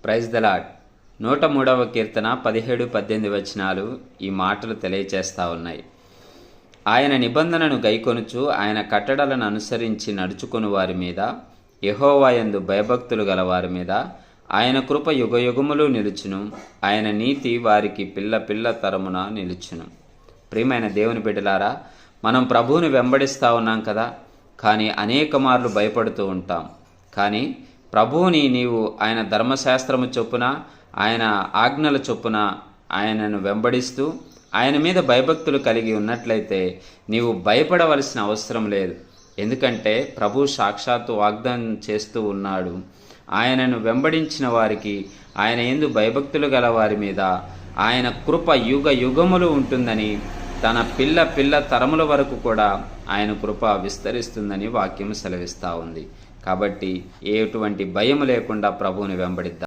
Praise the Lord. 103వ కీర్తన 17-18 వచనాలు ఈ మాటలు తెలియచేస్తా ఉన్నాయి. ఆయన నిబంధనను గైకొనుచు ఆయన కట్టడలను అనుసరించి నడుచుకుని వారి మీద, యెహోవా యందు భయభక్తులు గల వారి మీద ఆయన కృప యుగయుగములు నిలుచును. ఆయన నీతి వారికి పిల్ల పిల్ల తరమున నిలుచును. ప్రియమైన దేవుని బిడ్డలారా, మనం ప్రభువుని వెంబడిస్తూ ఉన్నాం కదా, కానీ అనేక మార్లు భయపడుతూ ఉంటాం. కానీ ప్రభువుని నీవు ఆయన ధర్మశాస్త్రము చొప్పున, ఆయన ఆజ్ఞల చొప్పున ఆయనను వెంబడిస్తూ ఆయన మీద భయభక్తులు కలిగి ఉన్నట్లయితే నీవు భయపడవలసిన అవసరం లేదు. ఎందుకంటే ప్రభు సాక్షాత్తు వాగ్దానం చేస్తూ ఉన్నాడు, ఆయనను వెంబడించిన వారికి, ఆయన యందు భయభక్తులు గల వారి మీద ఆయన కృప యుగ యుగములు ఉంటుందని, తన పిల్ల పిల్ల తరముల వరకు కూడా ఆయన కృప విస్తరిస్తుందని వాక్యం సెలవిస్తూ ఉంది. కాబట్టి ఎటువంటి భయం లేకుండా ప్రభువుని వెంబడిద్దాం.